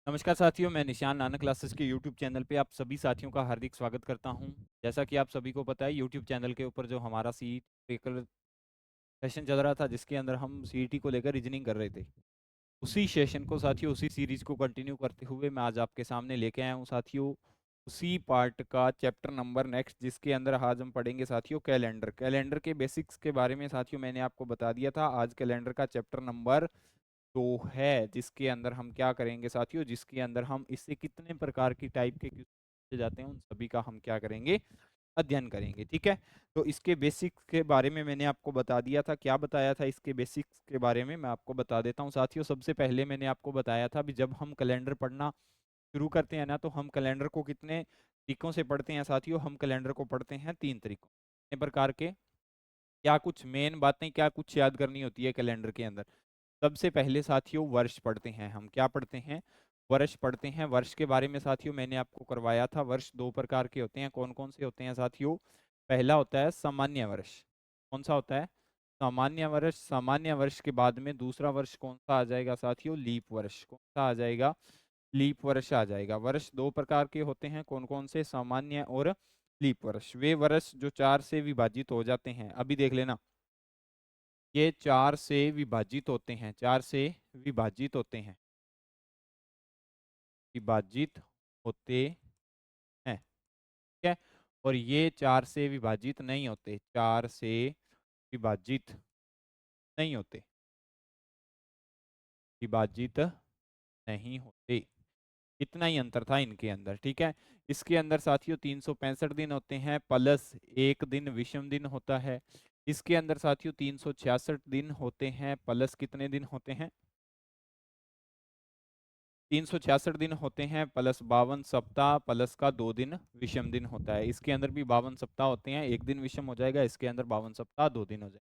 नमस्कार साथियों, मैं निशान नानक क्लासेस के यूट्यूब चैनल पे आप सभी साथियों का हार्दिक स्वागत करता हूं। जैसा कि आप सभी को पता है, यूट्यूब चैनल के ऊपर जो हमारा सी पेपर सेशन चल रहा था, जिसके अंदर हम सीईटी को लेकर रीजनिंग कर रहे थे, उसी सेशन को साथियों, उसी सीरीज को कंटिन्यू करते हुए मैं आज आपके सामने लेके आया हूं साथियों। उसी पार्ट का चैप्टर नंबर नेक्स्ट, जिसके अंदर आज हम पढ़ेंगे साथियों कैलेंडर। कैलेंडर के बेसिक्स के बारे में साथियों मैंने आपको बता दिया था। आज कैलेंडर का चैप्टर नंबर तो है, जिसके अंदर हम क्या करेंगे साथियों, जिसके अंदर हम इससे कितने प्रकार की टाइप के क्वेश्चन पूछे जाते हैं, उन सभी का हम क्या करेंगे, अध्ययन करेंगे। ठीक है, तो इसके बेसिक्स के बारे में मैंने आपको बता दिया था। क्या बताया था इसके बेसिक्स के बारे में, मैं आपको बता देता हूँ साथियों। सबसे पहले मैंने आपको बताया था भी जब हम कैलेंडर पढ़ना शुरू करते हैं ना, तो हम कैलेंडर को कितने तरीकों से पढ़ते हैं साथियों। हम कैलेंडर को पढ़ते हैं 3 तरीकों, कितने प्रकार के, क्या कुछ मेन बातें, क्या कुछ याद करनी होती है कैलेंडर के अंदर। सबसे पहले साथियों वर्ष पढ़ते हैं हम। क्या पढ़ते हैं? वर्ष पढ़ते हैं। वर्ष के बारे में साथियों मैंने आपको करवाया था। वर्ष 2 प्रकार के होते हैं। कौन कौन से होते हैं साथियों? पहला होता है सामान्य वर्ष। कौन सा होता है? सामान्य वर्ष। सामान्य वर्ष के बाद में दूसरा वर्ष कौन सा आ जाएगा साथियों? लीप वर्ष। कौन सा आ जाएगा? लीप वर्ष आ जाएगा। वर्ष 2 प्रकार के होते हैं। कौन कौन से? सामान्य और लीप वर्ष। वे वर्ष जो 4 से विभाजित हो जाते हैं। अभी देख लेना, ये 4 से विभाजित होते हैं। 4 से विभाजित होते हैं, विभाजित होते हैं। ठीक है, और ये 4 से विभाजित नहीं होते। 4 से विभाजित नहीं होते, विभाजित नहीं होते। इतना ही अंतर था इनके अंदर। ठीक है, इसके अंदर साथियों 365 दिन होते हैं, प्लस 1 दिन विषम दिन होता है। इसके अंदर साथियों 366 दिन होते हैं, प्लस कितने दिन होते हैं? 366 दिन होते हैं, प्लस 52 सप्ताह, प्लस का 2 दिन विषम दिन होता है। इसके अंदर भी 52 सप्ताह होते हैं, 1 दिन विषम हो जाएगा। इसके अंदर 52 सप्ताह 2 दिन हो जाएगा।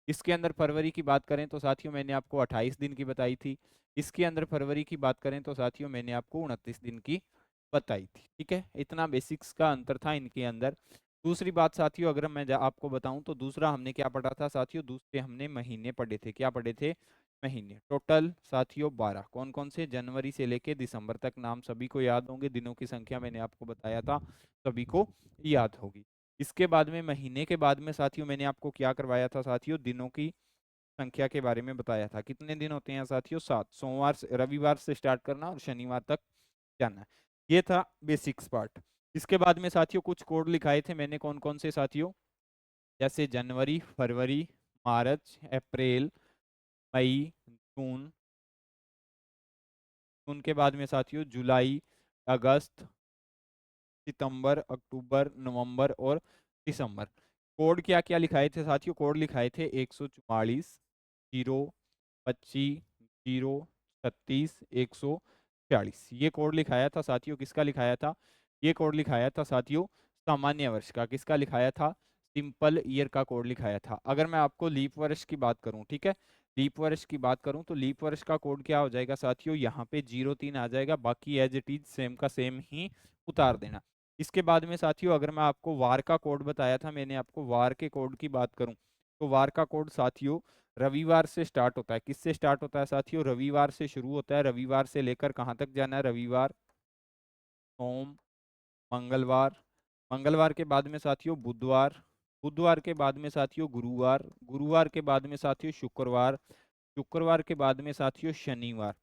इसके अंदर फरवरी की बात करें तो साथियों मैंने आपको 28 दिन की बताई थी। इसके अंदर फरवरी की बात करें तो साथियों मैंने आपको 29 दिन की बताई थी। ठीक है, इतना बेसिक्स का अंतर था इनके अंदर। दूसरी बात साथियों, अगर मैं आपको बताऊं तो दूसरा हमने क्या पढ़ा था साथियों? दूसरे हमने महीने पढ़े थे। क्या पढ़े थे? महीने। टोटल साथियों 12। कौन कौन से? जनवरी से लेके दिसंबर तक। नाम सभी को याद होंगे, दिनों की संख्या मैंने आपको बताया था, सभी को याद होगी। इसके बाद में महीने के बाद में साथियों मैंने आपको क्या करवाया था साथियों? दिनों की संख्या के बारे में बताया था। कितने दिन होते हैं साथियों? 7। सोमवार से, रविवार से स्टार्ट करना और शनिवार तक जाना। ये था बेसिक्स पार्ट। इसके बाद में साथियों कुछ कोड लिखाए थे मैंने। कौन कौन से साथियों? जैसे जनवरी, फरवरी, मार्च, अप्रैल, मई, जून। उनके बाद में साथियों जुलाई, अगस्त, सितंबर, अक्टूबर, नवंबर और दिसंबर। कोड क्या क्या लिखाए थे साथियों? कोड लिखाए थे 144, 0, 25, 0, 36, 146। ये कोड लिखाया था साथियों। किसका लिखाया था? ये कोड लिखाया था साथियों सामान्य वर्ष का। किसका लिखाया था? सिंपल ईयर का कोड लिखाया था। अगर मैं आपको लीप वर्ष की बात करूं, ठीक है, लीप वर्ष की बात करूं तो लीप वर्ष का कोड क्या हो जाएगा साथियों? यहाँ पे 03 आ जाएगा, बाकी एज इट इज सेम का सेम ही उतार देना। इसके बाद में साथियों अगर मैं आपको वार का कोड बताया था, मैंने आपको वार के कोड की बात करूं तो वार का कोड साथियों रविवार से स्टार्ट होता है। किससे स्टार्ट होता है साथियों? रविवार से शुरू होता है। रविवार से लेकर कहाँ तक जाना है? रविवार, सोम, मंगलवार, मंगलवार के बाद में साथियों बुधवार, बुधवार के बाद में साथियों गुरुवार, गुरुवार के बाद में साथियों शुक्रवार, शुक्रवार के बाद में साथियों शनिवार।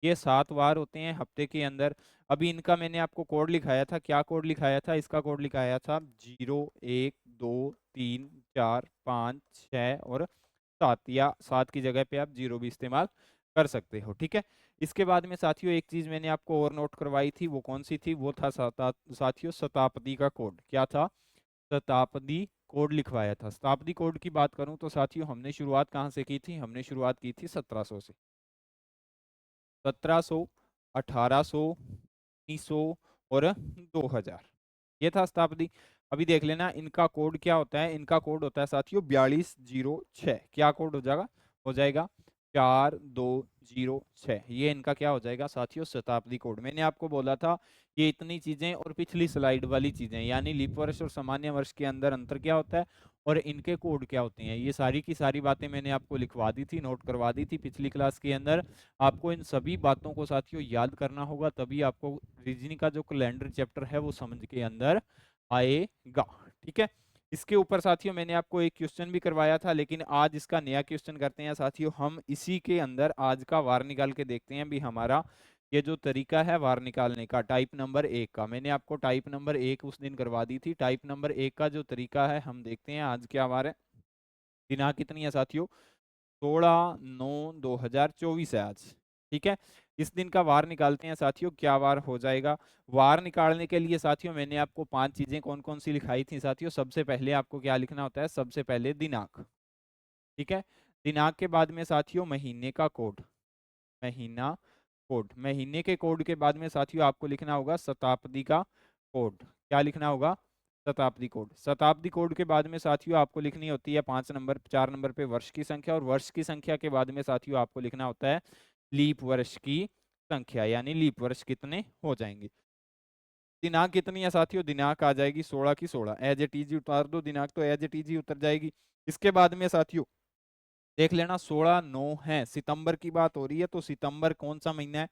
ये 7 वार होते हैं हफ्ते के अंदर। अभी इनका मैंने आपको कोड लिखाया था। क्या कोड लिखाया था? इसका कोड लिखाया था 0, 1, 2, 3, 4, 5, 6 और 7, या 7 की जगह पे आप 0 भी इस्तेमाल कर सकते हो। ठीक है, इसके बाद में साथियों एक चीज मैंने आपको और नोट करवाई थी। वो कौन सी थी? वो था साथियों शताब्दी का कोड। क्या था? शताब्दी कोड लिखवाया था। शताब्दी कोड की बात करूं तो साथियों हमने शुरुआत कहाँ से की थी? हमने शुरुआत की थी 1700 से। 1700, 1800, 1900 और 2000। ये था शताब्दी। अभी देख लेना इनका कोड क्या होता है। इनका कोड होता है साथियों 4206। क्या कोड हो जाएगा? हो जाएगा 4206। ये इनका क्या हो जाएगा साथियों? शताब्दी कोड। मैंने आपको बोला था ये इतनी चीजें और पिछली स्लाइड वाली चीजें, यानी लीप वर्ष और सामान्य वर्ष के अंदर अंतर क्या होता है? और इनके कोड क्या होते हैं, ये सारी की सारी बातें मैंने आपको लिखवा दी थी, नोट करवा दी थी पिछली क्लास के अंदर। आपको इन सभी बातों को साथियों याद करना होगा, तभी आपको रीजनिंग का जो कैलेंडर चैप्टर है वो समझ के अंदर आएगा। ठीक है, इसके ऊपर साथियों मैंने आपको एक क्वेश्चन भी करवाया था, लेकिन आज इसका नया क्वेश्चन करते हैं साथियों। हम इसी के अंदर आज का वार निकाल के देखते हैं भी हमारा ये जो तरीका है वार निकालने का टाइप नंबर 1 का। मैंने आपको टाइप नंबर 1 उस दिन करवा दी थी। टाइप नंबर 1 का जो तरीका है हम देखते हैं आज क्या वार है। दिनांक कितनी है साथियों, 16/9/2024 है आज। ठीक है, इस दिन का वार निकालते हैं साथियों, क्या वार हो जाएगा। वार निकालने के लिए साथियों मैंने आपको 5 चीजें कौन कौन सी लिखाई थी साथियों। सबसे पहले आपको क्या लिखना होता है, सबसे पहले दिनांक। ठीक है, दिनांक के बाद में साथियों महीने का कोड, महीना कोड। महीने के कोड के बाद में साथियों आपको लिखना होगा शताब्दी का कोड। क्या लिखना होगा, शताब्दी कोड। शताब्दी कोड के बाद में साथियों आपको लिखनी होती है 5 नंबर 4 नंबर पे वर्ष की संख्या, और वर्ष की संख्या के बाद में साथियों आपको लिखना होता है लीप वर्ष की संख्या, यानी लीप वर्ष कितने हो जाएंगे। दिनांक कितनी है साथियों, दिनांक आ जाएगी 16 की 16, एज इट इज उतार दो, दिनांक तो एज इट इज ही उतर जाएगी। इसके बाद में साथियों देख लेना 16/9 है, सितंबर की बात हो रही है, तो सितंबर कौन सा महीना है,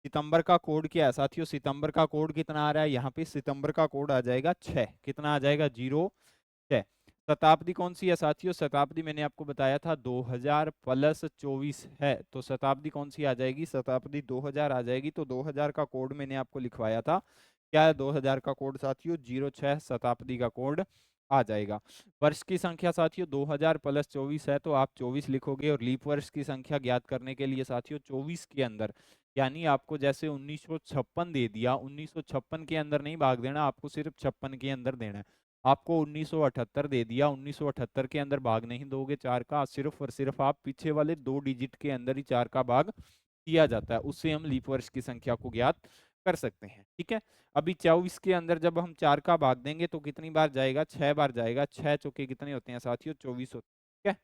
सितंबर का कोड क्या है साथियों, सितंबर का कोड कितना आ रहा है यहाँ पे, सितंबर का कोड आ जाएगा 6। कितना आ जाएगा, 06। शताब्दी कौन सी है साथियों, शताब्दी मैंने आपको बताया था 2000 + 24 है, तो शताब्दी कौन सी आ जाएगी, शताब्दी 2000 आ जाएगी। तो 2000 का कोड मैंने आपको लिखवाया था, क्या है 2000 का कोड साथियों, 06 शताब्दी का कोड आ जाएगा। वर्ष की संख्या साथियों 2000 + 24 है, तो आप 24 लिखोगे, और लीप वर्ष की संख्या ज्ञात करने के लिए साथियों 24 के अंदर, यानी आपको जैसे 1956 दे दिया, 1956 के अंदर नहीं भाग देना, आपको सिर्फ 56 के अंदर देना है। आपको 1978 दे दिया, 1978 के अंदर भाग नहीं दोगे 4 का, सिर्फ और सिर्फ आप पीछे वाले 2 डिजिट के अंदर ही 4 का भाग दिया जाता है, उससे हम लीप वर्ष की संख्या को ज्ञात कर सकते हैं। ठीक है, अभी 24 के अंदर जब हम 4 का भाग देंगे तो कितनी बार जाएगा, 6 बार जाएगा। 6 चौके कितने होते हैं साथियों, 24 होते हैं। ठीक है,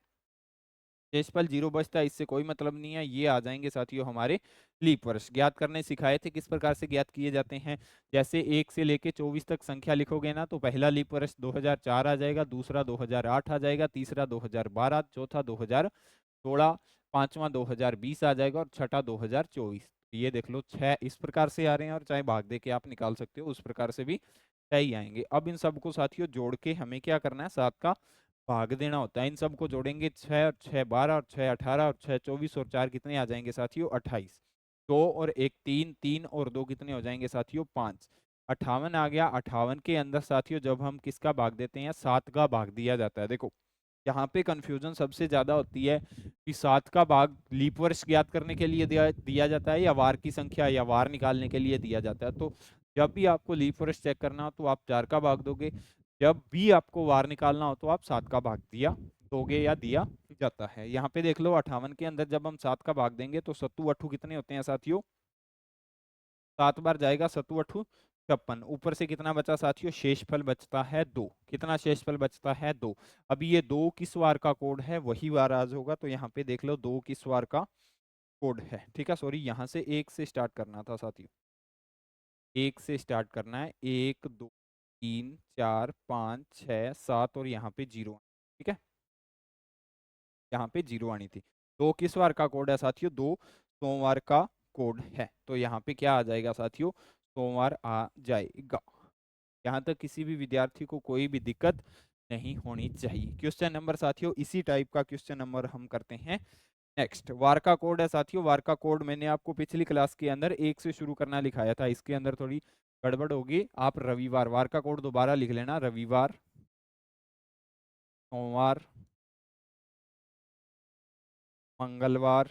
शेषफल 0 बचता है, इससे कोई मतलब नहीं है, ये आ जाएंगे साथियों हमारे लीप वर्ष। ज्ञात करने सिखाए थे, किस प्रकार से ज्ञात किए जाते हैं, जैसे 1 से लेके 24 तक संख्या लिखोगे ना, तो पहला लीप वर्ष 2004 आ जाएगा, दूसरा 2008 आ जाएगा, तीसरा 2012, चौथा 2016, पांचवा 2020 आ जाएगा, और छठा 2024। ये देख लो 6 इस प्रकार से आ रहे हैं, और चाहे भाग दे के आप निकाल सकते हो, उस प्रकार से भी 6 ही आएंगे। अब इन सबको साथियों जोड़ के हमें क्या करना है, 7 का भाग देना होता है। इन सबको जोड़ेंगे, 6 और 6 12, और 6 18, और 6 24, और 4 कितने आ जाएंगे साथियों, 28। 2 और 1 3, 3 और 2 कितने हो जाएंगे साथियों, 5। 58 आ गया। 58 के अंदर साथियों जब हम किसका भाग देते हैं, 7 का भाग दिया जाता है। देखो यहाँ पे कंफ्यूजन सबसे ज्यादा होती है कि 7 का भाग लीप वर्ष ज्ञात करने के लिए दिया जाता है, या वार की संख्या या वार निकालने के लिए दिया जाता है। तो जब भी आपको लीप वर्ष चेक करना हो तो आप 4 का भाग दोगे, जब भी आपको वार निकालना हो तो आप 7 का भाग दिया दोगे या दिया जाता है। यहाँ पे देख लो 58 के अंदर जब हम 7 का भाग देंगे तो 7 8 कितने होते हैं साथियों, 7 बार जाएगा 7 8 56। ऊपर से कितना बचा साथियों, शेषफल बचता है 2। कितना शेषफल बचता है, 2। अभी ये 2 किस वार का कोड है, वही वार आज होगा, तो यहाँ पे देख लो 2 किस वार का कोड है। ठीक है, सॉरी यहाँ से 1 से स्टार्ट करना था साथियों, 1 से स्टार्ट करना है, 1 2 3 4 5 6 7, और यहाँ पे 0। ठीक है, यहाँ पे 0 आनी थी। 2 किस वार का कोड है साथियों, 2 सोमवार का कोड है, तो यहाँ पे क्या आ जाएगा साथियों, सोमवार आ जाएगा। यहाँ तक किसी भी विद्यार्थी को कोई भी दिक्कत नहीं होनी चाहिए। क्वेश्चन नंबर साथियों इसी टाइप का क्वेश्चन नंबर हम करते हैं नेक्स्ट। वार का कोड है साथियों, वार का कोड मैंने आपको पिछली क्लास के अंदर 1 से शुरू करना लिखाया था, इसके अंदर थोड़ी गड़बड़ होगी। आप रविवार, वार का कोड दोबारा लिख लेना, रविवार, सोमवार, मंगलवार,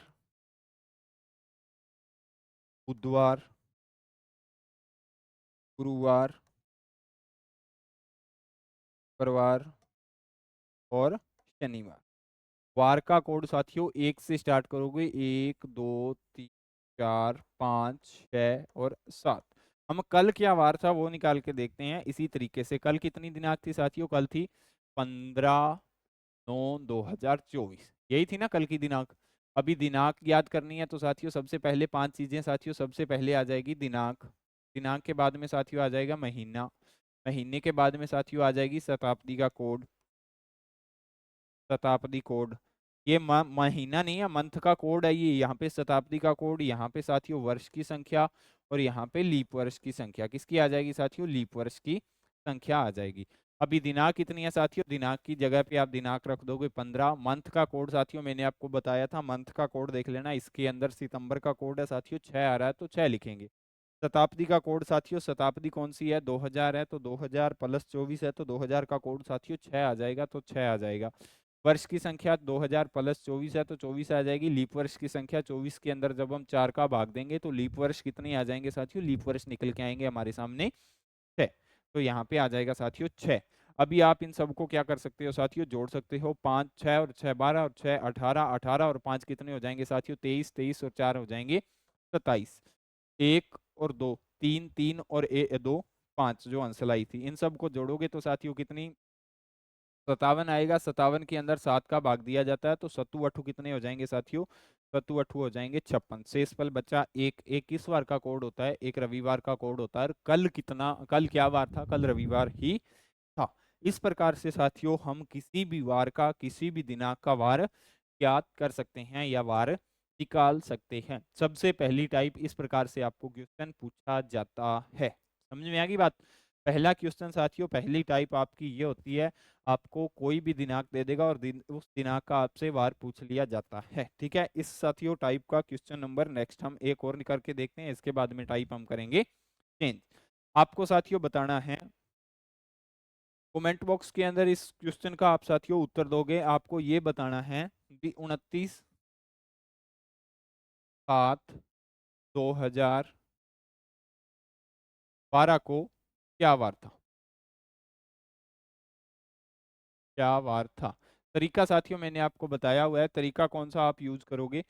बुधवार, गुरुवार, शुक्रवार और शनिवार। वार का कोड साथियों 1 से स्टार्ट करोगे, 1 2 3 4 5 6 और 7। हम कल क्या वार था वो निकाल के देखते हैं इसी तरीके से। कल कितनी दिनांक थी साथियों, कल थी 15/9/2024, यही थी ना कल की दिनांक। अभी दिनांक याद करनी है तो साथियों सबसे पहले 5 चीजें साथियों, सबसे पहले आ जाएगी दिनांक, दिनांक के बाद में साथियों आ जाएगा महीना, महीने के बाद में साथियों आ जाएगी शताब्दी का कोड, शताब्दी कोड, ये महीना नहीं है, मंथ का कोड है ये। यहाँ पे शताब्दी का कोड, यहाँ पे साथियों वर्ष की संख्या, और यहाँ पे लीप वर्ष की संख्या किसकी आ जाएगी साथियों, लीप वर्ष की संख्या आ जाएगी। अभी दिनांक कितनी है साथियों, दिनांक की जगह पे आप दिनांक रख दोगे 15। मंथ का कोड साथियों मैंने आपको बताया था, मंथ का कोड देख लेना, इसके अंदर सितंबर का कोड है साथियों 6 आ रहा है तो 6 लिखेंगे। शताब्दी का कोड साथियों, शताब्दी कौन सी है, 2000 है तो 2000 प्लस 24 है तो 2000 का कोड साथियों 6 आ जाएगा तो 6 आ जाएगा। वर्ष की संख्या 2000 प्लस 24 है तो 24 आ जाएगी। लीप वर्ष की संख्या 24 के अंदर जब हम 4 का भाग देंगे तो लीप वर्ष कितने आ जाएंगे साथियों, लीप वर्ष निकल के आएंगे हमारे सामने 6। तो यहाँ पे आ जाएगा साथियों 6। अभी आप इन सबको क्या कर सकते हो साथियों, जोड़ सकते हो, 5 6 और 6 12 और 6 18, 18 और 5 कितने हो जाएंगे साथियों 23, 23 और 4 हो जाएंगे 27, 1 और 2 3, 3 और 2 5 जो आंसर आई थी, इन सब को जोड़ोगे तो साथियों कितनी 57 आएगा। 57 के अंदर 7 का भाग दिया जाता है तो सत्तू अठू कितने हो जाएंगे साथियों, सत्तू अठू हो जाएंगे 56। शेषफल बचा एक। एक किस वार का कोड होता है, एक रविवार का कोड होता है। कल कितना, कल क्या वार था, कल रविवार ही था। इस प्रकार से साथियों हम किसी भी वार का, किसी भी दिनांक का वार ज्ञात कर सकते हैं या वार निकाल सकते हैं। सबसे पहली टाइप इस प्रकार से आपको क्वेश्चन पूछा जाता है। समझ में आ गई बात। पहला क्वेश्चन साथियों, पहली टाइप आपकी ये होती है, आपको कोई भी दिनांक दे देगा और उस दिनांक का आपसे वार पूछ लिया जाता है। ठीक है, इस साथियों टाइप का क्वेश्चन नंबर नेक्स्ट हम एक और निकाल के देखते हैं, इसके बाद में टाइप हम करेंगे चेंज। आपको साथियों बताना है, कमेंट बॉक्स के अंदर इस क्वेश्चन का आप साथियों उत्तर दोगे। आपको ये बताना है कि 29/7/2012 को क्या वार था, क्या वार था। तरीका साथियों मैंने आपको बताया हुआ है, तरीका कौन सा आप यूज करोगे,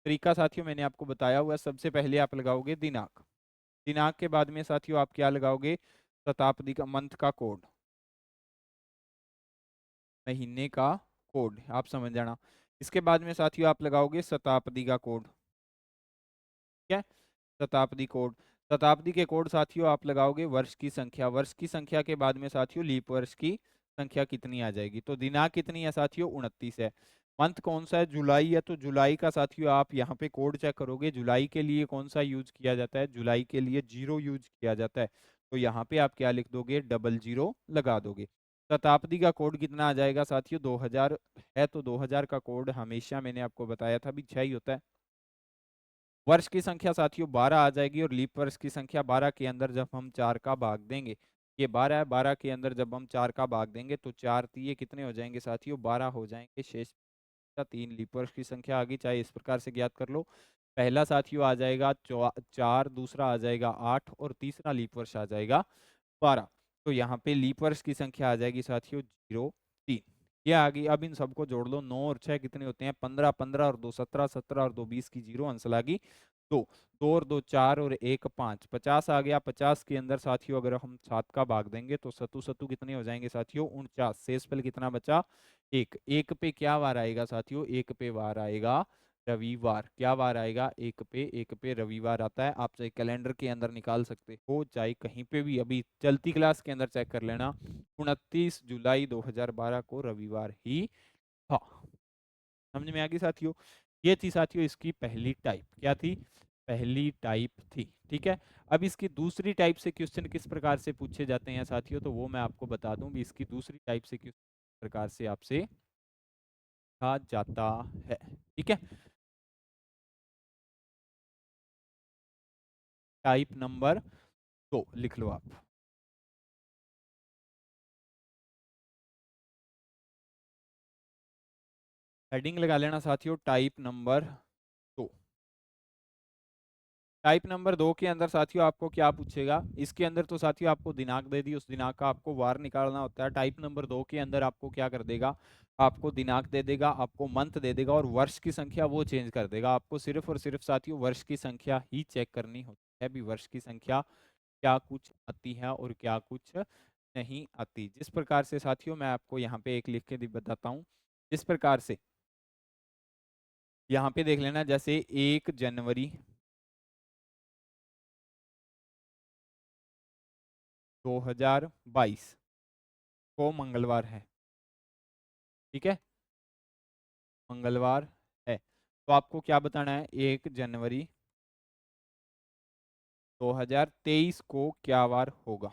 तरीका साथियों मैंने आपको बताया हुआ है। सबसे पहले आप लगाओगे दिनांक, दिनांक के बाद में साथियों आप क्या लगाओगे, शताब्दी का, मंथ का कोड, महीने का कोड, आप समझ जाना। इसके बाद में साथियों आप लगाओगे शताब्दी का कोड, ठीक है, शताब्दी कोड। शताब्दी के कोड साथियों आप लगाओगे वर्ष की संख्या, वर्ष की संख्या के बाद में साथियों लीप वर्ष की संख्या कितनी आ जाएगी। तो दिनांक कितनी है साथियों, 29 है। मंथ कौन सा है, जुलाई है, तो जुलाई का साथियों आप यहाँ पे कोड चेक करोगे, जुलाई के लिए कौन सा यूज किया जाता है, जुलाई के लिए 0 यूज किया जाता है। तो यहाँ पे आप क्या लिख दोगे, 00 लगा दोगे। शताब्दी का कोड कितना आ जाएगा साथियों, 2000 है तो 2000 का कोड हमेशा मैंने आपको बताया था भी 6 ही होता है। वर्ष की संख्या साथियों 12 आ जाएगी, और लीप वर्ष की संख्या 12 के अंदर जब हम 4 का भाग देंगे, ये 12 है, 12 के अंदर जब हम 4 का भाग देंगे तो 4 तीय कितने हो जाएंगे साथियों, 12 हो जाएंगे। शेष का 3 लीप वर्ष की संख्या आ गई, चाहे इस प्रकार से ज्ञात कर लो। पहला साथियों आ जाएगा 4, दूसरा आ जाएगा 8 और तीसरा लीप वर्ष आ जाएगा 12। तो यहाँ पे लीप वर्ष की संख्या आ जाएगी साथियों 03, ये आ गई। अब इन सबको जोड़ लो, 9 और 6 कितने होते हैं 15, 15 और 2 17, 17 और 2 20 की 0 आंसर आ गई 2, 2 और 2 4 और 1 5, 50 आ गया। 50 के अंदर साथियों अगर हम 7 का भाग देंगे तो सत्तू सत्तू कितने हो जाएंगे साथियों, 49। शेषफल कितना बचा, एक। एक पे क्या वार आएगा साथियों, एक पे वार आएगा रविवार। क्या वार आएगा, एक पे, एक पे रविवार आता है। आप चाहे कैलेंडर के अंदर निकाल सकते हो, चाहे कहीं पे भी, अभी चलती क्लास के अंदर चेक कर लेना, 29 जुलाई 2012 को रविवार ही था। समझ में आ गई साथियों। ये थी साथियों इसकी पहली टाइप, क्या थी, पहली टाइप थी। ठीक है, अब इसकी दूसरी टाइप से क्वेश्चन किस प्रकार से पूछे जाते हैं साथियों, तो वो मैं आपको बता दूं भी। इसकी दूसरी टाइप से किस प्रकार से आपसे पूछा जाता है। ठीक है, टाइप नंबर 2 लिख लो आप, हेडिंग लगा लेना साथियों, टाइप नंबर 2। टाइप नंबर 2 के अंदर साथियों आपको क्या पूछेगा, इसके अंदर तो साथियों आपको दिनांक दे दी, उस दिनांक का आपको वार निकालना होता है। टाइप नंबर 2 के अंदर आपको क्या कर देगा, आपको दिनांक दे देगा, आपको मंथ दे देगा, और वर्ष की संख्या वो चेंज कर देगा। आपको सिर्फ और सिर्फ साथियों वर्ष की संख्या ही चेक करनी होती है, भी वर्ष की संख्या क्या कुछ आती है और क्या कुछ नहीं आती। जिस प्रकार से साथियों मैं आपको यहाँ पे एक लिख के बताता हूँ, जिस प्रकार से यहाँ पे देख लेना, जैसे 1 जनवरी 2022 को मंगलवार है। ठीक है, मंगलवार है। तो आपको क्या बताना है, 1 जनवरी 2023 को क्या वार होगा।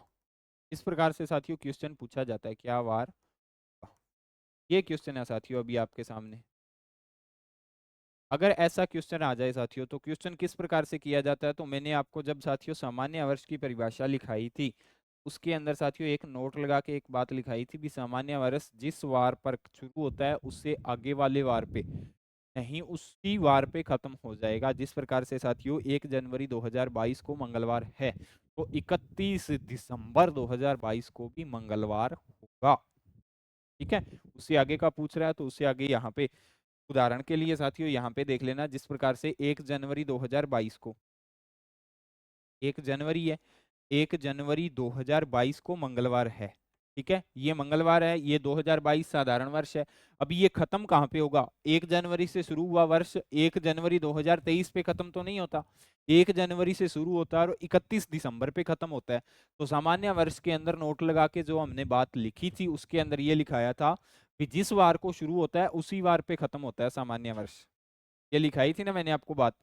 इस प्रकार से साथियों क्वेश्चन पूछा जाता है, क्या वार होगा। ये क्वेश्चन है साथियों अभी आपके सामने। अगर ऐसा क्वेश्चन आ जाए साथियों, तो क्वेश्चन किस प्रकार से किया जाता है, तो मैंने आपको जब साथियों सामान्य वर्ष की परिभाषा लिखाई थी, उसके अंदर साथियों एक नोट लगा के एक बात लिखाई थी भी सामान्य वर्ष जिस वार पर शुरू होता है उससे आगे वाले वार पे नहीं, उसी वार पे खत्म हो जाएगा। जिस प्रकार से साथियों 1 जनवरी 2022 को मंगलवार है, तो 31 दिसंबर 2022 को भी मंगलवार होगा। ठीक है, उससे आगे का पूछ रहा है तो उससे आगे यहाँ पे उदाहरण के लिए साथियों यहाँ पे देख लेना, जिस प्रकार से 1 जनवरी 2022 को, 1 जनवरी है, 1 जनवरी 2022 को मंगलवार है। ठीक है, ये मंगलवार है, ये 2022 साधारण वर्ष है। अभी ये खत्म कहाँ पे होगा, 1 जनवरी से शुरू हुआ वर्ष 1 जनवरी 2023 पे खत्म तो नहीं होता, 1 जनवरी से शुरू होता है और 31 दिसंबर पे खत्म होता है। तो सामान्य वर्ष के अंदर नोट लगा के जो हमने बात लिखी थी उसके अंदर ये लिखाया था कि जिस वार को शुरू होता है उसी वार पे खत्म होता है सामान्य वर्ष। ये लिखाई थी ना मैंने आपको बात,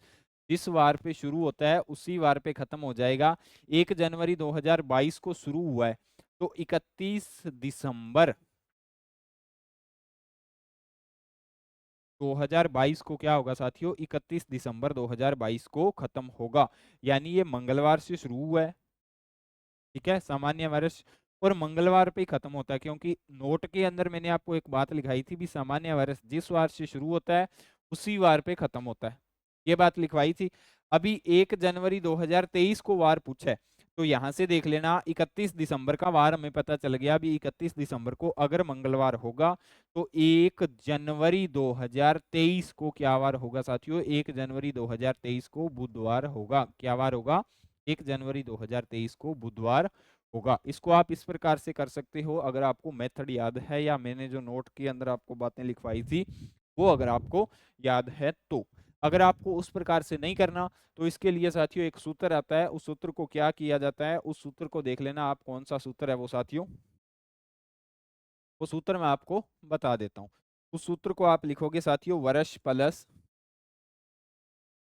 जिस वार पे शुरू होता है उसी वार पे खत्म हो जाएगा। 1 जनवरी 2022 को शुरू हुआ है तो 31 दिसंबर 2022 को क्या होगा साथियों, 31 दिसंबर 2022 को खत्म होगा। यानी ये मंगलवार से शुरू हुआ है, ठीक है, सामान्य वर्ष, और मंगलवार पे ही खत्म होता है, क्योंकि नोट के अंदर मैंने आपको एक बात लिखाई थी भी सामान्य वर्ष जिस वार से शुरू होता है उसी वार पे खत्म होता है, ये बात लिखवाई थी। अभी 1 जनवरी 2023 को वार पूछा है, तो यहां से देख लेना 31 दिसंबर का वार हमें पता चल गया। अभी 31 दिसंबर को अगर मंगलवार होगा तो 1 जनवरी 2023 को क्या वार होगा साथियों, 1 जनवरी 2023 को बुधवार होगा। क्या वार होगा, 1 जनवरी 2023 को बुधवार होगा। इसको आप इस प्रकार से कर सकते हो अगर आपको मेथड याद है, या मैंने जो नोट के अंदर आपको बातें लिखवाई थी वो अगर आपको याद है तो। अगर आपको उस प्रकार से नहीं करना तो इसके लिए साथियों एक सूत्र आता है, उस सूत्र को क्या किया जाता है, उस सूत्र को देख लेना आप, कौन सा सूत्र है वो साथियों, वो सूत्र मैं आपको बता देता हूँ। उस सूत्र को आप लिखोगे साथियों, वर्ष प्लस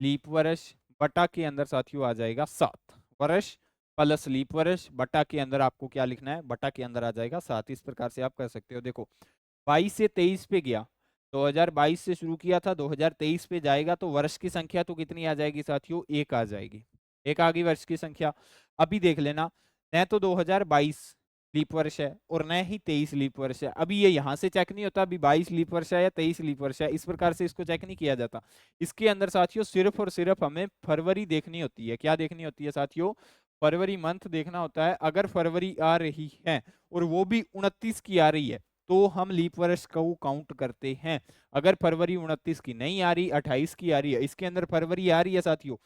लीप वर्ष बटा के अंदर साथियों आ जाएगा 7, वर्ष प्लस लीप वर्ष बटा के अंदर आपको क्या लिखना है, बटा के अंदर आ जाएगा 7। इस प्रकार से आप कर सकते हो। देखो 22 से 23 पे गया, 2022 से शुरू किया था, 2023 पे जाएगा तो वर्ष की संख्या तो कितनी आ जाएगी साथियों, 1 आ जाएगी, 1 आ गई वर्ष की संख्या। अभी देख लेना, न तो 2022 लीप वर्ष है और न ही 23 लीप वर्ष है। अभी ये यहाँ से चेक नहीं होता अभी 22 लीप वर्ष है या 23 लीप वर्ष है, इस प्रकार से इसको चेक नहीं किया जाता। इसके अंदर साथियों सिर्फ और सिर्फ हमें फरवरी देखनी होती है। क्या देखनी होती है साथियों, फरवरी मंथ देखना होता है। अगर फरवरी आ रही है और वो भी 29 की आ रही है तो हम लीप वर्ष को काउंट करते हैं। अगर फरवरी 29 की नहीं आ रही, 28 की आ रही है, इसके अंदर फरवरी आ रही है साथियों,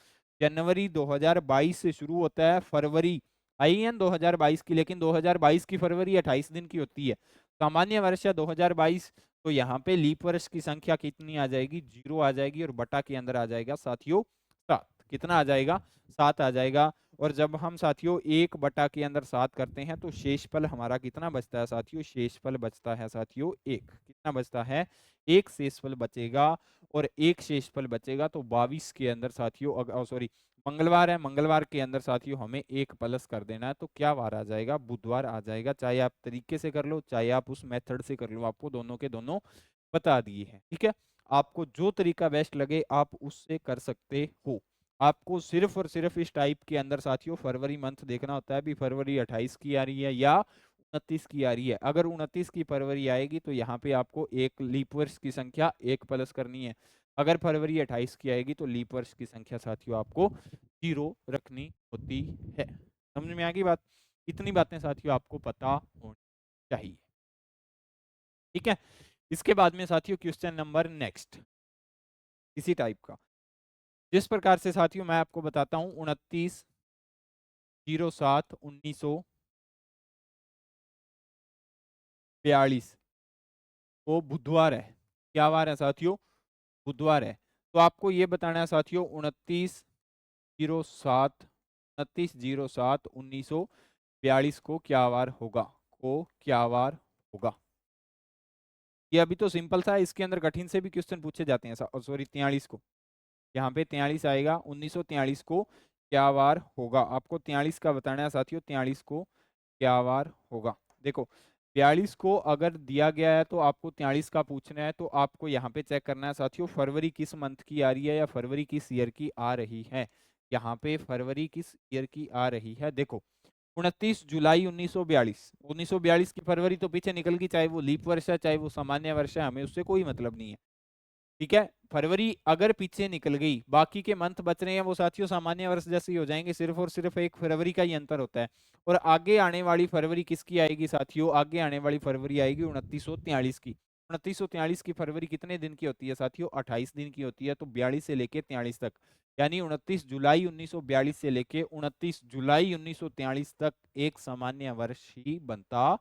जनवरी 2022 से शुरू होता है, फरवरी आई है 2022 की, लेकिन 2022 की फरवरी 28 दिन की होती है। सामान्य वर्ष है 2022, तो यहाँ पे लीप वर्ष की संख्या कितनी आ जाएगी, 0 आ जाएगी, और बटा के अंदर आ जाएगा साथियों 7। कितना आ जाएगा, 7 आ जाएगा। और जब हम साथियों 1 बटा के अंदर 7 करते हैं तो शेषफल हमारा कितना बचता है साथियों, शेषफल बचता है साथियों 1। कितना बचता है, 1 शेषफल बचेगा, और 1 शेषफल बचेगा तो 22 के अंदर साथियों, सॉरी मंगलवार है, मंगलवार के अंदर साथियों हमें 1 प्लस कर देना है, तो क्या वार आ जाएगा, बुधवार आ जाएगा। चाहे आप तरीके से कर लो, चाहे आप उस मेथड से कर लो, आपको दोनों के दोनों बता दिए हैं। ठीक है, आपको जो तरीका बेस्ट लगे आप उससे कर सकते हो। आपको सिर्फ और सिर्फ इस टाइप के अंदर साथियों फरवरी मंथ देखना होता है, भी फरवरी 28 की आ रही है या 29 की आ रही है। अगर 29 की फरवरी आएगी तो यहाँ पे आपको एक लीप वर्ष की संख्या 1 प्लस करनी है। अगर फरवरी 28 की आएगी तो लीप वर्ष की संख्या साथियों आपको 0 रखनी होती है। समझ में आ गई बात, इतनी बातें साथियों आपको पता होनी चाहिए। ठीक है, इसके बाद में साथियों क्वेश्चन नंबर नेक्स्ट इसी टाइप का, जिस प्रकार से साथियों मैं आपको बताता हूं, 29/07/1942 वो बुधवार है। क्या वार है साथियों, बुधवार है। तो आपको ये बताना है साथियों 29/07/1942 को क्या वार होगा, को क्या वार होगा। ये अभी तो सिंपल था, इसके अंदर कठिन से भी क्वेश्चन पूछे जाते हैं। सॉरी 43 को, यहाँ पे 43 आएगा। 1943 को क्या वार होगा, आपको 43 का बताना है साथियों। 43 को क्या वार होगा। देखो 42 को अगर दिया गया है तो आपको 43 का पूछना है, तो आपको यहाँ पे चेक करना है साथियों, फरवरी किस मंथ की आ रही है या फरवरी किस ईयर की आ रही है। यहाँ पे फरवरी किस ईयर की आ रही है। देखो 29 जुलाई 1942, 1942 की फरवरी तो पीछे निकल गई, चाहे वो लीप वर्ष है चाहे वो सामान्य वर्ष है, हमें उससे कोई मतलब नहीं है। ठीक है, फरवरी अगर पीछे निकल गई, बाकी के मंथ बच रहे हैं वो साथियों सामान्य वर्ष जैसे ही हो जाएंगे, सिर्फ और सिर्फ एक फरवरी का ही अंतर होता है। और आगे आने वाली फरवरी किसकी आएगी साथियों, आगे आने वाली फरवरी आएगी 2943 की। 2943 की फरवरी कितने दिन की होती है साथियों, 28 दिन की होती है। तो 42 से लेके 43 तक, यानी 29 जुलाई 1942 से लेके 29 जुलाई 1943 तक एक सामान्य वर्ष ही बनता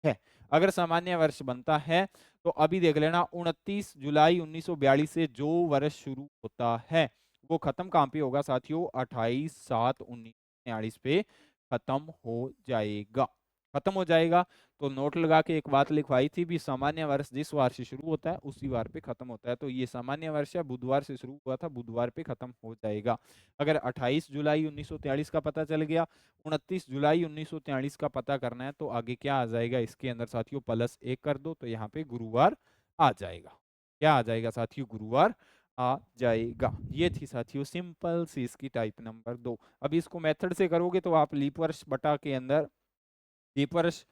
है। अगर सामान्य वर्ष बनता है तो अभी देख लेना, 29 जुलाई 1942 से जो वर्ष शुरू होता है वो खत्म कहाँ पे होगा साथियों, 28/7/1943 पे खत्म हो जाएगा। खत्म हो जाएगा। तो नोट लगा के एक बात लिखवाई थी भी, सामान्य वर्ष जिस वार से शुरू होता है उसी वार पे खत्म होता है। तो ये सामान्य वर्ष है, बुधवार से शुरू हुआ था, बुधवार पे खत्म हो जाएगा। अगर 28 जुलाई 1943 का पता चल गया, 29 जुलाई 1943 का पता करना है, तो आगे क्या आ जाएगा इसके अंदर साथियों, +1 कर दो, तो यहाँ पे गुरुवार आ जाएगा। क्या आ जाएगा साथियों, गुरुवार आ जाएगा। ये थी साथियों सिंपल सी इसकी टाइप नंबर 2। अभी इसको मेथड से करोगे तो आप लीप वर्ष बटा के अंदर लीप वर्ष,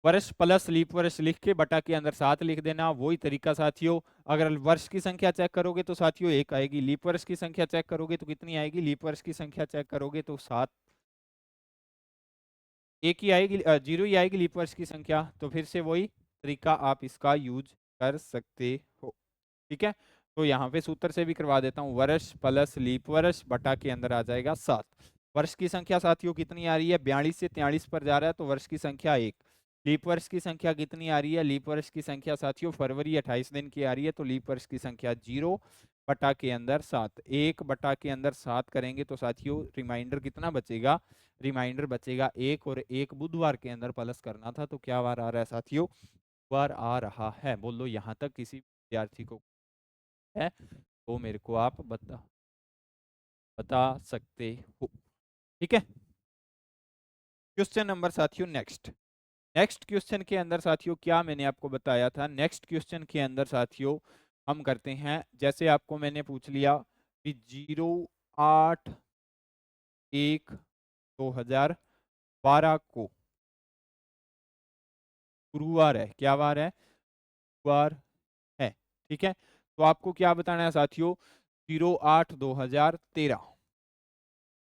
वर्ष प्लस लीप वर्ष लिख के बटा के अंदर 7 लिख देना, वही तरीका साथियों। अगर वर्ष की संख्या चेक करोगे तो साथियों 1 आएगी, लीप वर्ष की संख्या चेक करोगे तो कितनी आएगी, लीप वर्ष की संख्या चेक करोगे तो 7, एक ही आएगी, 0 ही आएगी लीप वर्ष की संख्या। तो फिर से वही तरीका आप इसका यूज कर सकते हो। ठीक है, तो यहाँ पे सूत्र से भी करवा देता हूँ, वर्ष प्लस लीप वर्ष बटा के अंदर आ जाएगा 7। वर्ष की संख्या साथियों कितनी आ रही है, 42 से 43 पर जा रहा है, तो वर्ष की संख्या 1। लीप वर्ष की संख्या कितनी आ रही है, लीप वर्ष की संख्या साथियों फरवरी 28 दिन की आ रही है, तो लीप वर्ष की संख्या 0 बटा के अंदर 7। 1 बटा के अंदर 7 करेंगे तो साथियों रिमाइंडर कितना बचेगा, रिमाइंडर बचेगा 1, और 1 बुधवार के अंदर प्लस करना था, तो क्या वार आ रहा है साथियों, बार आ रहा है। बोलो यहाँ तक किसी विद्यार्थी को है तो मेरे को आप बता सकते हो। ठीक है, क्वेश्चन नंबर साथियों नेक्स्ट। नेक्स्ट क्वेश्चन के अंदर साथियों क्या मैंने आपको बताया था, नेक्स्ट क्वेश्चन के अंदर साथियों हम करते हैं, जैसे आपको मैंने पूछ लिया कि 08/1/2012 को गुरुवार है, क्या वार है, गुरुवार है। ठीक है, तो आपको क्या बताना है साथियों, 08/2013,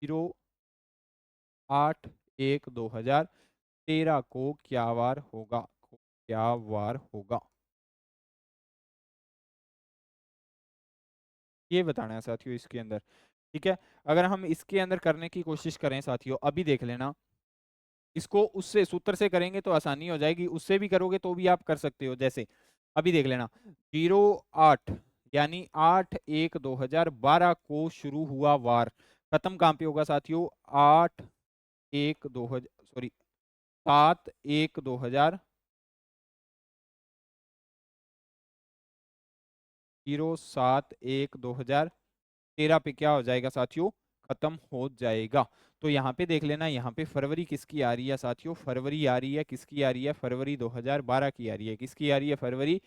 08/1/2013 को क्या वार होगा, क्या वार होगा, ये बताना है साथियों इसके अंदर। ठीक है, अगर हम इसके अंदर करने की कोशिश करें साथियों, अभी देख लेना, इसको उससे सूत्र से करेंगे तो आसानी हो जाएगी, उससे भी करोगे तो भी आप कर सकते हो। जैसे अभी देख लेना, 08 यानी 8/1/2012 को शुरू हुआ वार खत्म कहाँ पे होगा साथियों, 8/1/2000 सॉरी 7/1/2000 07/1/2013 पे क्या हो जाएगा साथियों, खत्म हो जाएगा। तो यहाँ पे देख लेना, यहाँ पे फरवरी किसकी आ रही है साथियों, फरवरी आ रही है, किसकी आ रही है, फरवरी 2012 की आ रही है, किसकी आ रही है फरवरी,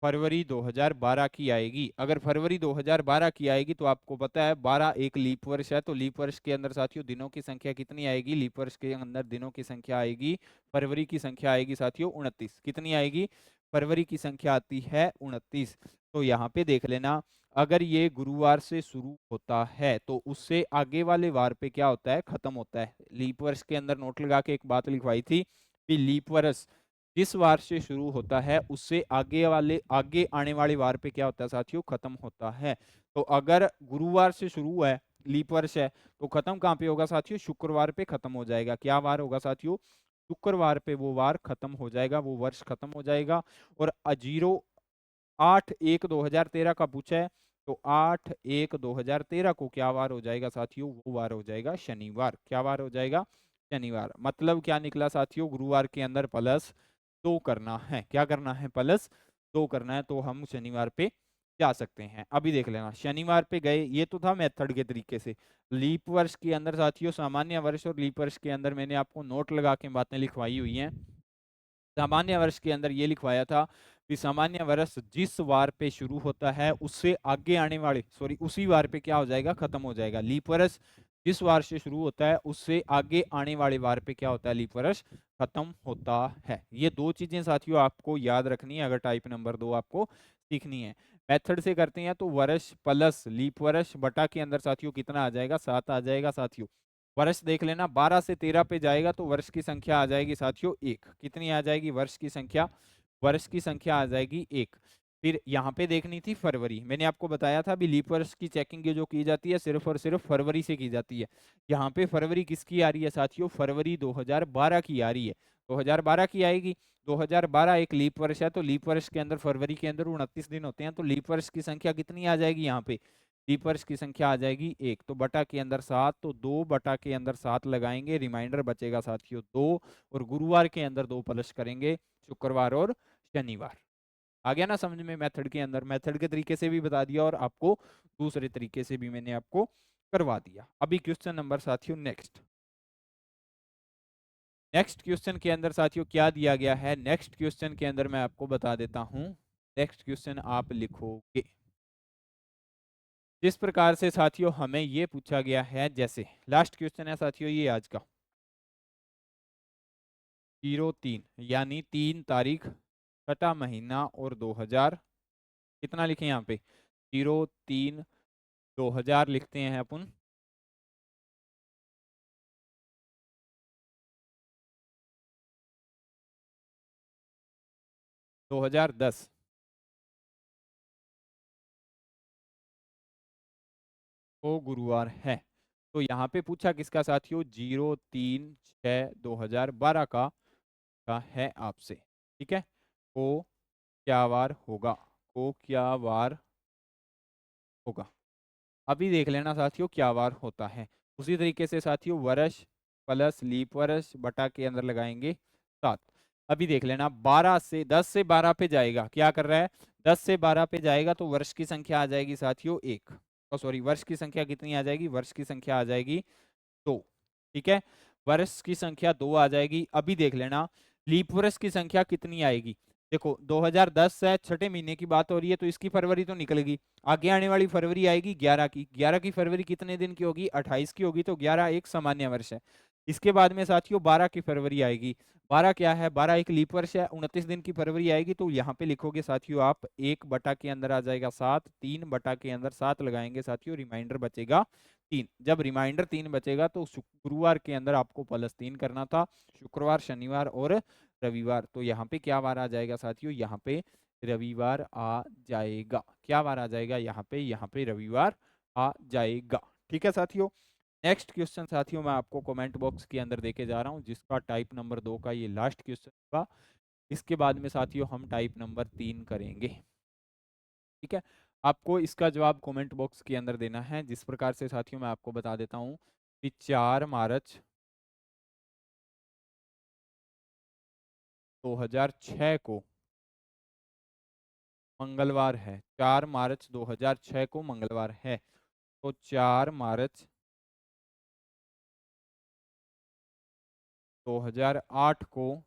फरवरी 2012 की आएगी। अगर फरवरी 2012 की आएगी तो आपको पता है 12 एक लीप वर्ष है, तो लीप वर्ष के अंदर साथियों दिनों की संख्या कितनी आएगी, लीप वर्ष के अंदर दिनों की संख्या आएगी, फरवरी की संख्या आएगी साथियों 29। कितनी आएगी, फरवरी की संख्या आती है 29। तो यहाँ पे देख लेना, अगर ये गुरुवार से शुरू होता है तो उससे आगे वाले वार पे क्या होता है, खत्म होता है। लीप वर्ष के अंदर नोट लगा के एक बात लिखवाई थी कि लीप वर्ष जिस वार से शुरू होता है उससे आगे आने वाले वार पे क्या होता है साथियों, खत्म होता है। तो अगर गुरुवार से शुरू हुआ है, लीप वर्ष है, तो खत्म कहाँ पे होगा साथियों, शुक्रवार पे खत्म हो जाएगा। क्या वार होगा साथियों, शुक्रवार पे वो वार खत्म हो जाएगा, वो वर्ष खत्म हो जाएगा। और 08/1/2013 का पूछा है, तो 8/1/2013 को क्या वार हो जाएगा साथियों, वो वार हो जाएगा शनिवार। क्या वार हो जाएगा, शनिवार। मतलब क्या निकला साथियों, गुरुवार के अंदर +2 करना है। क्या करना है, +2 करना है, तो हम शनिवार पे जा सकते हैं। अभी देख लेना, शनिवार पे गए, ये तो था मेथड के तरीके से। लीप वर्ष के अंदर साथियों, सामान्य वर्ष और लीप वर्ष के अंदर मैंने आपको नोट लगा के बातें लिखवाई हुई हैं। सामान्य वर्ष के अंदर ये लिखवाया था कि सामान्य वर्ष जिस वार पे शुरू होता है उससे आगे आने वाले, सॉरी, उसी वार पे क्या हो जाएगा, खत्म हो जाएगा। लीप वर्ष जिस वार से शुरू होता है उससे आगे आने वाले वार पे क्या होता है, लीप वर्ष खत्म होता है। ये दो चीजें साथियों आपको याद रखनी है अगर टाइप नंबर 2 आपको सीखनी है। मेथड से करते हैं तो वर्ष प्लस लीप वर्ष बटा के अंदर साथियों कितना आ जाएगा, 7 आ जाएगा साथियों। वर्ष देख लेना, 12 से 13 पे जाएगा तो वर्ष की संख्या आ जाएगी साथियों 1। कितनी आ जाएगी वर्ष की संख्या, वर्ष की संख्या आ जाएगी 1। फिर यहाँ पे देखनी थी फरवरी, मैंने आपको बताया था अभी लीप वर्ष की चेकिंग जो की जाती है सिर्फ और सिर्फ फरवरी से की जाती है। यहाँ पे फरवरी किसकी आ रही है साथियों, फरवरी 2012 की आ रही है, 2012 की आएगी। 2012 एक लीप वर्ष है, तो लीप वर्ष के अंदर फरवरी के अंदर 29 दिन होते हैं, तो लीप वर्ष की संख्या कितनी आ जाएगी, यहाँ पे लीप वर्ष की संख्या आ जाएगी 1। तो बटा के अंदर 7, तो 2 बटा के अंदर 7 लगाएंगे, रिमाइंडर बचेगा साथियों 2। और गुरुवार के अंदर 2 प्लस करेंगे, शुक्रवार और शनिवार। आ गया ना समझ में, मेथड के अंदर, मेथड के तरीके से भी बता दिया और आपको दूसरे तरीके से भी मैंने आपको करवा दिया। अभी क्वेश्चन नंबर साथियों नेक्स्ट, नेक्स्ट क्वेश्चन के अंदर साथियों क्या दिया गया है, नेक्स्ट क्वेश्चन के अंदर मैं आपको बता देता हूं। नेक्स्ट क्वेश्चन आप लिखोगे जिस प्रकार से साथियों हमें ये पूछा गया है, जैसे लास्ट क्वेश्चन है साथियों ये आज का, 03 यानी 3 तारीख, छठा महीना और 2000, कितना लिखे यहाँ पे, 03/2000 लिखते हैं अपन। 2010 को गुरुवार है। तो यहाँ पे पूछा किसका साथियों, 03/6/2012 का है आपसे। ठीक है, को क्या वार होगा, को क्या वार होगा। अभी देख लेना साथियों क्या वार होता है। उसी तरीके से साथियों वर्ष प्लस लीप वर्ष बटा के अंदर लगाएंगे 7। अभी देख लेना 12 से 10 से 12 पे जाएगा, क्या कर रहा है, 10 से 12 पे जाएगा तो वर्ष की संख्या आ जाएगी साथियों 1। तो सॉरी, वर्ष की संख्या कितनी आ जाएगी, वर्ष की संख्या आ जाएगी 2। ठीक है, वर्ष की संख्या 2 आ जाएगी। अभी देख लेना लीप वर्ष की संख्या कितनी आएगी, देखो 2010 है, छठे महीने की बात हो रही है, तो इसकी फरवरी तो निकलेगी। आगे आने वाली फरवरी आएगी 11 की, 11 की फरवरी कितने दिन की होगी, 28 की होगी, तो 11 एक सामान्य वर्ष है। इसके बाद में साथियों 12 की फरवरी आएगी, 12 क्या है, 12 एक लीप वर्ष है, 29 दिन की फरवरी आएगी। तो यहाँ पे लिखोगे साथियों आप 1 बटा के अंदर आ जाएगा 7, 3 बटा के अंदर 7 लगाएंगे साथियों, रिमाइंडर बचेगा 3। जब रिमाइंडर 3 बचेगा तो गुरुवार के अंदर आपको +3 करना था, शुक्रवार शनिवार और रविवार। तो यहाँ पे क्या वार आ जाएगा साथियों, यहाँ पे रविवार आ जाएगा। क्या वार आ जाएगा, यहाँ पे रविवार आ जाएगा। ठीक है साथियों, नेक्स्ट क्वेश्चन साथियों मैं आपको कमेंट बॉक्स के अंदर देके जा रहा हूँ, जिसका टाइप नंबर 2 का ये लास्ट क्वेश्चन होगा। इसके बाद में साथियों हम टाइप नंबर 3 करेंगे। ठीक है, आपको इसका जवाब कमेंट बॉक्स के अंदर देना है। जिस प्रकार से साथियों मैं आपको बता देता हूँ कि 4 मार्च 2006 को मंगलवार है, 4 मार्च 2006 को मंगलवार है। तो 4 मार्च 2008 को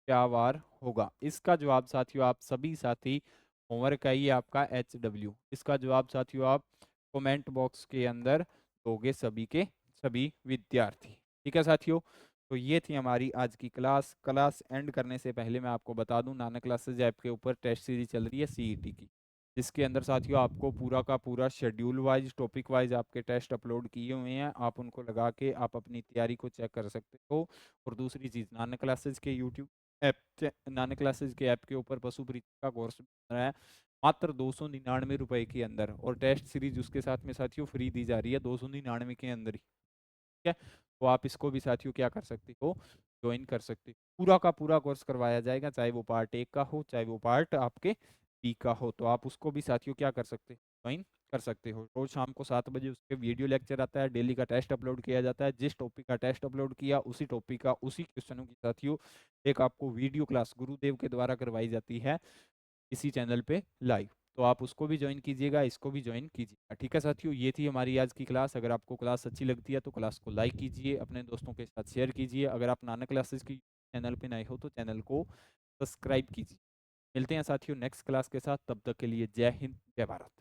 क्या वार होगा। इसका जवाब साथियों आप सभी साथी होमवर्क आइए आपका HW, इसका जवाब साथियों आप कमेंट बॉक्स के अंदर दोगे सभी के सभी विद्यार्थी। ठीक है साथियों, तो ये थी हमारी आज की क्लास। क्लास एंड करने से पहले मैं आपको बता दूं नानक क्लासेज ऐप के ऊपर टेस्ट सीरीज चल रही है CET की, जिसके अंदर साथियों आपको पूरा का पूरा शेड्यूल वाइज टॉपिक वाइज आपके टेस्ट अपलोड किए हुए हैं। आप उनको लगा के आप अपनी तैयारी को चेक कर सकते हो। और दूसरी चीज़, नानक क्लासेज के यूट्यूब ऐप, नानक क्लासेज के ऐप के ऊपर पशु परीक्षा का कोर्स बन रहा है मात्र 299 रुपए के अंदर, और टेस्ट सीरीज उसके साथ में साथियों फ्री दी जा रही है 299 के अंदर ही। ठीक है, तो आप इसको भी साथियों क्या कर सकते हो, ज्वाइन कर सकते हो। पूरा का पूरा कोर्स करवाया जाएगा, चाहे वो पार्ट 1 का हो चाहे वो पार्ट आपके B का हो, तो आप उसको भी साथियों क्या कर सकते हो, ज्वाइन कर सकते हो। रोज़ शाम को 7 बजे उसके वीडियो लेक्चर आता है, डेली का टेस्ट अपलोड किया जाता है। जिस टॉपिक का टेस्ट अपलोड किया, उसी टॉपिक का, उसी क्वेश्चनों की साथियों एक आपको वीडियो क्लास गुरुदेव के द्वारा करवाई जाती है इसी चैनल पे लाइव। तो आप उसको भी ज्वाइन कीजिएगा, इसको भी ज्वाइन कीजिएगा। ठीक है साथियों, ये थी हमारी आज की क्लास। अगर आपको क्लास अच्छी लगती है तो क्लास को लाइक कीजिए, अपने दोस्तों के साथ शेयर कीजिए। अगर आप नानक क्लासेस की चैनल पे नए हो तो चैनल को सब्सक्राइब कीजिए। मिलते हैं साथियों नेक्स्ट क्लास के साथ, तब तक के लिए जय हिंद, जय भारत।